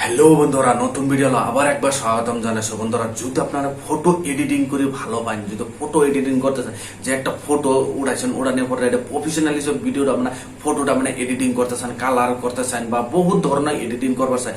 Hello বন্ধুরা, নতুন video আবার একবার স্বাগতম জানাচ্ছি। বন্ধুরা, যদি আপনারা ফটো এডিটিং করে ভালো পান, যদি ফটো এডিটিং করতে চান, যে একটা ফটো উঠাইছেন, উড়ানোর পরে এটা প্রফেশনাল হিসেবে ভিডিওটা আপনার ফটোটা মানে এডিটিং করতে চান, কালার করতে চান বা বহুত ধরনের এডিটিং করবার চান,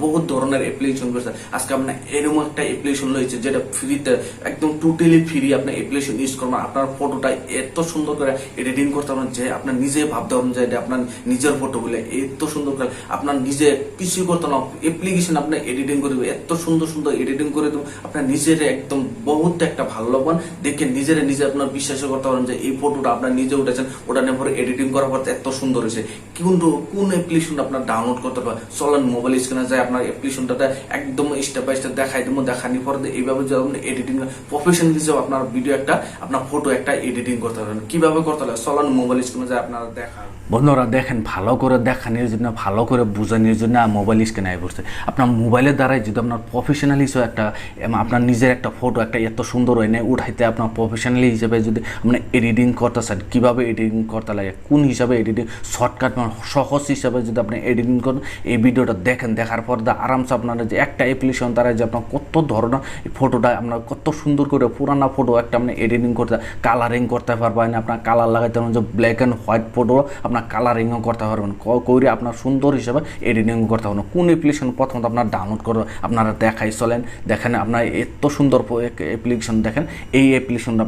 বহুত ধরনের অ্যাপ্লিকেশন করতে চান। আজকে আপনার এরকম একটা অ্যাপ্লিকেশন রয়েছে যেটা ফ্রিতে, একদম টোটালি ফ্রি আপনার অ্যাপ্লিকেশন ইউজ করবেন। আপনার ফটোটা এত সুন্দর করে এডিটিং করতে পারেন যে আপনার নিজে ভাবতে পারেন যে এটা আপনার নিজের ফটো বলে এত সুন্দর করে আপনার নিজে কিছু করতে না, অ্যাপ্লিকেশন আপনার এডিটিং করে দেবে, এত সুন্দর এডিটিং করে দেবো। আপনার নিজের একদম বহুত একটা ভালো লাগবেন, দেখে নিজে আপনার বিশ্বাস করতে পারেন যে এই ফটোটা আপনার নিজে উঠেছেন, ওটা নিয়ে পরে এডিটিং করার পর এত সুন্দর হয়েছে। কিন্তু কোন অ্যাপ্লিকেশন আপনার ডাউনলোড করতে পারেন, চলেন মোবাইল স্ক্রিনে যায় আপনার অ্যাপ্লিকেশনটা একদম স্টেপ বাই স্টেপ দেখাই দেবো। দেখানোর পরে এইভাবে যে আপনি এডিটিং প্রফেশনাল হিসেবে আপনার ভিডিও একটা আপনার ফটো একটা এডিটিং করতে পারেন। কিভাবে করতে হবে চলেন মোবাইল স্ক্রিনে যায় আপনারা দেখা। বন্ধুরা দেখেন, ভালো করে দেখানোর জন্য, ভালো করে বোঝানোর জন্য মোবাইল স্ক্রিনে আয় পড়ছে। আপনার মোবাইলের দ্বারাই যদি আপনার প্রফেশনাল হিসেবে একটা আপনার নিজের একটা ফটো একটা এত সুন্দর হয় না উঠাইতে, আপনার প্রফেশনালি হিসেবে যদি আপনি এডিটিং করতে চান, কীভাবে এডিটিং করতে লাগে, কোন হিসাবে এডিটিং শর্টকাট সহজ হিসাবে যদি আপনি এডিটিং করেন, এই ভিডিওটা দেখেন। দেখার পর আরামসে আপনারা যে একটা অ্যাপ্লিকেশন দ্বারা যে আপনার কত ধরনের ফটোটা আপনার কত সুন্দর করে পুরানা ফটো একটা আপনি এডিটিং করতে, কালারিং করতে পারবেন। আপনার কালার লাগাইতে পারবেন, যে ব্ল্যাক অ্যান্ড হোয়াইট ফটো আপনার কালারিংও করতে পারবেন, করে আপনার সুন্দর হিসাবে এডিটিং করতে পারবেন। কোন অ্যাপ্লিকেশন প্রথমত আপনার ডাউনলোড করে আপনারা দেখাই চলেন। দেখেন আপনার এত সুন্দর অ্যাপ্লিকেশন, দেখেন এই অ্যাপ্লিকেশনটা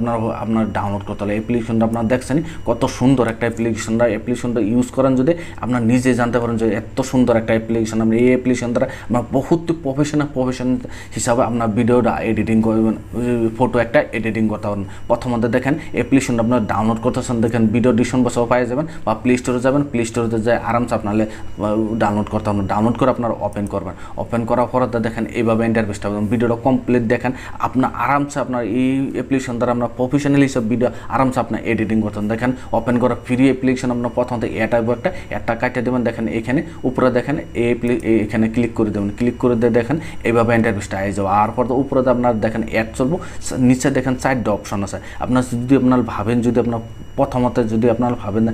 আপনার ডাউনলোড করতে হবে। অ্যাপ্লিকেশনটা আপনার দেখছেন কত সুন্দর একটা অ্যাপ্লিকেশনটা ইউজ করেন, যদি আপনার নিজে জানতে পারেন যে এত সুন্দর একটা অ্যাপ্লিকেশন। আপনি এই অ্যাপ্লিকেশন দ্বারা আপনার বহুত প্রফেশন হিসাবে আপনার ভিডিওটা এডিটিং করবেন, ফটো একটা এডিটিং করতে পারেন। প্রথমত দেখেন অ্যাপ্লিকেশনটা আপনার ডাউনলোড করতেছেন, দেখেন ভিডিও ডিসক্রিপশন বক্সে পাই যাবেন, বা প্লে স্টোরে যাবেন, প্লে স্টোরে যায় আরামসে আপনার ডাউনলোড করতে হবে। ডাউনলোড করে আপনার ওপেন করবেন, ওপেন করার পরে দেখেন এইভাবে ইন্টারফেসটা ভিডিওটা কমপ্লিট দেখেন। আপনার আরামসে আপনার এই অ্যাপ্লিকেশন দ্বারা আপনার প্রফেশনাল হিসাবে ভিডিও আরামসে আপনার এডিটিং করতেন। দেখেন ওপেন করা ফ্রি অ্যাপ্লিকেশন আপনার প্রথমত একটা কাটে দেবেন। দেখেন এখানে উপরে দেখেন এখানে ক্লিক করে দেবেন, ক্লিক করে দিয়ে দেখেন এইভাবে ইন্টারফেসটা আই যাবে। আর পর উপরে আপনার দেখেন অ্যাড চলবো, নিচে দেখেন 4টা অপশন আছে। আপনার যদি আপনার ভাবেন, যদি আপনার প্রথমত যদি আপনারা ভাবেন না,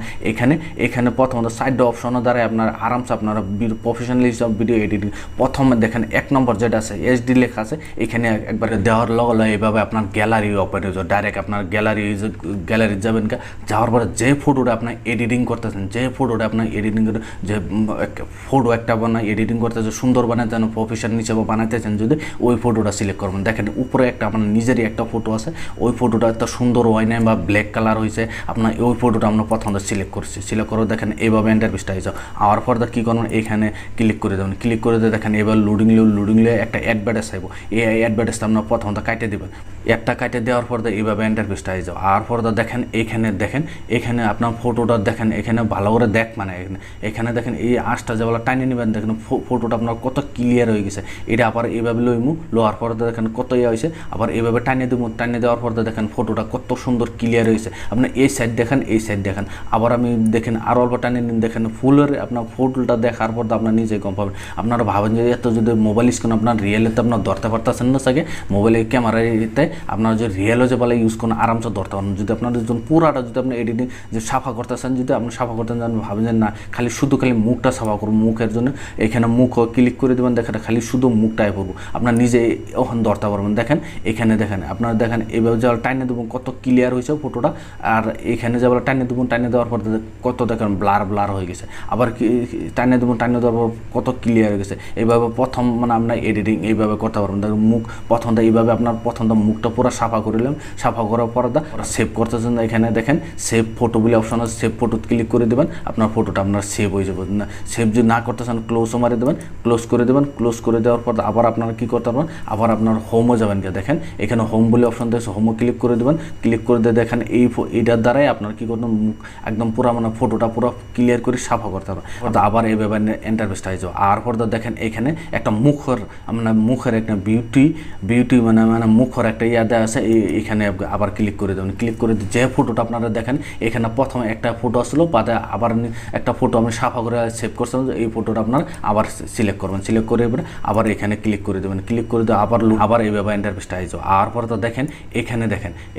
এখানে প্রথমত 4টা অপশনের দ্বারা আপনার আরামসে আপনারা প্রফেশনাল হিসাবে ভিডিও এডিটিং। প্রথমে দেখেন 1 নম্বর যেটা আছে HD লেখা আছে, এখানে একবারে দেওয়ার লগে এইভাবে আপনার গ্যালারি ওপেন হয়ে যাবে। ডাইরেক্ট আপনার গ্যালারি যাবেন, যাওয়ার পরে যে ফটোটা আপনার এডিটিং করতেছেন, যে ফটোটা আপনার এডিটিং করে, যে ফটো একটা বানায় এডিটিং করতেছে সুন্দর বানাতে যেন প্রফেশনাল হিসেবে বানাইতেছেন, যদি ওই ফটোটা সিলেক্ট করবেন। দেখেন উপরে একটা আপনার নিজেরই একটা ফটো আছে, ওই ফটোটা এত সুন্দর হয় না বা ব্ল্যাক কালার হয়েছে, আপনার ওই ফটোটা আমরা প্রথমত সিলেক্ট করছি। সিলেক্ট করে দেখেন এইভাবে ইন্টারফেসটা হয়ে যাও। আর পর কী করবেন, এখানে ক্লিক করে দেবেন, ক্লিক করে দিয়ে দেখেন এবার লোডিং একটা অ্যাডভার্টাইজ আইব। এই অ্যাডভার্টাইজটা আপনার প্রথমত কাটে দেবেন। একটা কাটে দেওয়ার পর এইভাবে ইন্টারফেসটা হয়ে যাও। আর পর দেখেন এখানে আপনার ফটোটা দেখেন, এখানে ভালো করে দেখ, মানে এখানে দেখেন এই আঁশটা যেগুলো টাইনে নেবেন, দেখেন ফটোটা আপনার কত ক্লিয়ার হয়ে গেছে। এটা আবার এইভাবে লইমু, লোয়ার পর দেখেন কত হয়েছে, আবার এইভাবে টাইনে দেবো, টাইনে দেওয়ার পর দেখেন ফটোটা কত সুন্দর ক্লিয়ার হয়েছে। আপনার এই সাইড দেখেন, এই সাইড দেখেন, আবার আমি দেখেন আরও অল্প টাইনে নিন, দেখেন ফুলের আপনার ফটোটা দেখার পর আপনার নিজে গম পাবেন। আপনারা ভাবেন যে এত যদি মোবাইল স্ক্রিন আপনার রিয়েলেতে আপনার ধরতে পারতেছেন না, থাকে মোবাইলের ক্যামেরাতে আপনার যে রিয়েলও যে বলে ইউজ করেন আরামসে ধরতে পারেন। যদি আপনার যখন পুরাটা যদি আপনি এডিটিং যে সাফা করতেছেন, যদি আপনি সাফা করতে চান, ভাবেন যে না খালি মুখটা সাফা করুন, মুখের জন্য এখানে মুখ ক্লিক করে দেবেন, দেখেন খালি শুধু মুখটাই পড়বো, আপনার নিজে ওখানে ধরতে পারবেন। দেখেন এখানে দেখেন আপনারা দেখেন এইভাবে যাওয়ার টাইনে দেবো কত ক্লিয়ার হয়েছে ফটোটা। আর এখানে যাবার টাইনে দেবো, টাইনে দেওয়ার পর কত দেখেন ব্লার হয়ে গেছে। আবার টাইনে দেবো, টাইনে দেওয়ার পর কত ক্লিয়ার হয়ে গেছে। এইভাবে প্রথম মানে আপনার এডিটিং এইভাবে করতে পারবেন। দেখুন মুখ প্রথমটা এইভাবে আপনার প্রথমটা মুখটা পুরো সাফা করিলাম, সাফা করার পর সেভ করতেছেন। এখানে দেখেন সেভ ফটো বলে অপশন আছে, সেভ ফটো ক্লিক করে দেবেন, আপনার ফটোটা আপনার সেভ হয়ে যাবে। না সেভ যদি না করতেছেন ক্লোজও মারি দেবেন, ক্লোজ করে দেবেন। ক্লোজ করে দেওয়ার পর আবার আপনারা কী করতে পারবেন, আবার আপনার হোমও যাবেন। দেখেন এখানে হোম বলে অপশন দেখছে, হোমও ক্লিক করে দেবেন। ক্লিক করে দিয়ে দেখেন এইটার দ্বারাই আপনার কী করবেন, মুখ একদম পুরো মানে ফটোটা পুরো ক্লিয়ার করে সাফা করতে পারবেন। আবার এইভাবে ইন্টারফেসটা হয়ে যাবে। আর পর দেখেন এখানে একটা মুখের একটা বিউটি মানে মুখের একটা দেওয়া আছে, এখানে আবার ক্লিক করে দেবেন। ক্লিক করে যে ফটোটা আপনারা দেখেন, এখানে প্রথমে একটা ফটো আসলো, বাদে আবার একটা ফটো আমি সাফা করে সেভ করছিলাম, এই ফটোটা আপনার আবার সিলেক্ট করবেন। সিলেক্ট করে আবার এখানে ক্লিক করে দেবেন। ক্লিক করে দিয়ে আবার এইভাবে ইন্টারফেসটা হয়ে যাবে। আর পরে দেখেন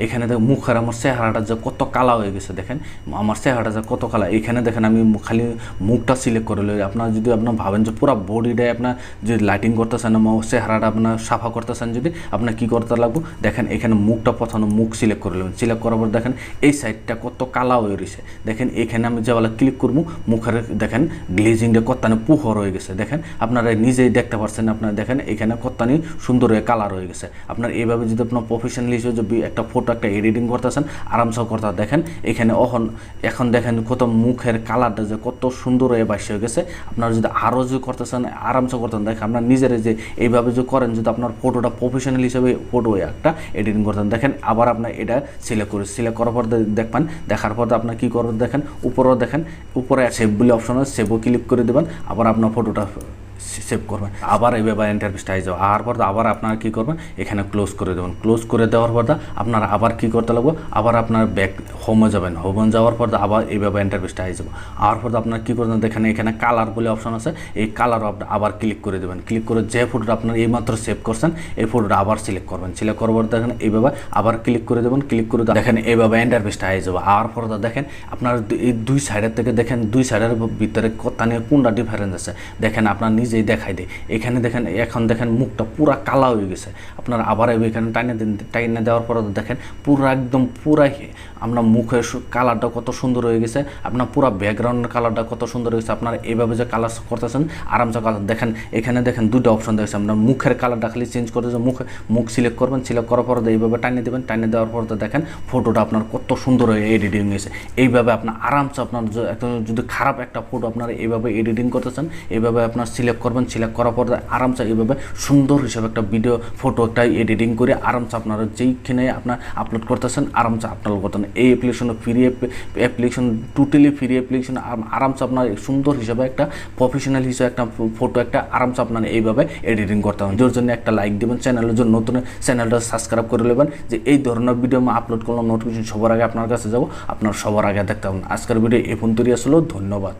এখানে মুখের আমার চেহারাটা যে কত কালার কালা হয়ে গেছে। দেখেন আমার চেহারাটা যে কত কালা, এখানে দেখেন আমি খালি মুখটা সিলেক্ট করে লই। আপনার যদি আপনার ভাবেন যে পুরো বডিটাই আপনার যদি লাইটিং করতেছেন, চেহারাটা আপনার সাফা করতেছেন, যদি আপনার কী করতে লাগবো দেখেন এখানে মুখটা প্রথমে মুখ সিলেক্ট করে নেবেন। সিলেক্ট করার পর দেখেন এই সাইডটা কত কালা হয়ে রয়েছে। দেখেন এখানে আমি যেবেলা ক্লিক করবো মুখের দেখেন গ্লেজিংটা কত্তানি পুহর হয়ে গেছে। দেখেন আপনারা নিজেই দেখতে পাচ্ছেন, আপনারা দেখেন এখানে কত্তানি সুন্দর হয়ে কালার হয়ে গেছে। আপনার এইভাবে যদি আপনার প্রফেশনাল হিসেবে যদি একটা ফটো একটা এডিটিং করতেছেন আরামসে করতে দেখেন এখানে এখন দেখেন কত মুখের কালারটা যে কত সুন্দর হয়ে বাইশ হয়ে গেছে। আপনারা যদি আরও যদি করতেছেন আরামসে করতেন, দেখেন আপনার নিজের যে এইভাবে যদি করেন যদি আপনার ফটোটা প্রফেশনাল হিসেবে ফটো একটা এডিটিং করতেন। দেখেন আবার আপনার এটা সিলেক্ট করার পর দেখবেন, দেখার পর আপনার কী করবেন দেখেন উপরেও দেখেন উপরে সেভ বলে অপশন আছে, সেভও ক্লিক করে দেবেন। আবার আপনার ফটোটা সেভ করবেন, আবার এইভাবে ইন্টারফেসটা আসবে। আর পর আবার আপনারা কী করবেন এখানে ক্লোজ করে দেবেন। ক্লোজ করে দেওয়ার পর আপনারা আবার কী করতে লাগবে, আবার আপনার ব্যাক হোমে যাবেন। হোমে যাওয়ার পর আবার এইভাবে ইন্টারফেসটা আসে যাবে। আর পর আপনার কী করবেন দেখেন এখানে কালার বলে অপশন আছে, এই কালারও আপনি আবার ক্লিক করে দেবেন। ক্লিক করে যে ফটোটা আপনার এইমাত্র সেভ করছেন এই ফটোটা আবার সিলেক্ট করবেন। সিলেক্ট করার পর দেখেন এইভাবে আবার ক্লিক করে দেবেন। ক্লিক করে দেখেন এইভাবে ইন্টারফেসটা আসে যাবে। আর পর দেখেন আপনার এই দুই সাইডের থেকে দেখেন দুই সাইডের ভিতরে কত নিয়ে কোনটা ডিফারেন্স আছে দেখেন আপনার নিজেই দেখাই দেয়। এখানে দেখেন এখন দেখেন মুখটা পুরা কালা হয়ে গেছে। আপনার আবার এখানে টাইনে দেওয়ার পর দেখেন পুরো একদম পুরাই আপনার মুখের কালারটা কত সুন্দর হয়ে গেছে। আপনার পুরো ব্যাকগ্রাউন্ডের কালারটা কত সুন্দর হয়ে গেছে। আপনার এইভাবে যে কালার করতেছেন আরামসে কালার দেখেন এখানে দেখেন দুটো অপশন দেখেছে। আপনার মুখের কালারটা খালি চেঞ্জ করতেছে, মুখ সিলেক্ট করবেন। সিলেক্ট করার পর এইভাবে টাইনে দেবেন। টাইনে দেওয়ার পর দেখেন ফটোটা আপনার কত সুন্দর হয়ে এডিটিং হয়েছে। এইভাবে আপনার আরামসে আপনার যদি খারাপ একটা ফটো আপনারা এইভাবে এডিটিং করতেছেন এইভাবে আপনার সিলেক্ট করবেন। সিলেক্ট করার পর আরামসে এইভাবে সুন্দর হিসেবে একটা ভিডিও ফটো একটা এডিটিং করে আরামসে আপনারা যেইখানে আপনার আপলোড করতেছেন আরামসে আপলোড করতেন। এই application free application, totally free application. আরামসে আপনার সুন্দর হিসাবে একটা প্রফেশনাল হিসেবে একটা ফটো একটা আরামসে আপনার এইভাবে এডিটিং করতে হবে। যার জন্য একটা লাইক দেবেন, চ্যানেলের জন্য নতুন চ্যানেলটা সাবস্ক্রাইব করে নেবেন যে এই ধরনের ভিডিও আমি আপলোড করলাম নোটিফিকেশন সবার আগে আপনার কাছে যাব, আপনার সবার আগে দেখতে পাবেন। আজকের ভিডিও এই পর্যন্তই আসলে ধন্যবাদ।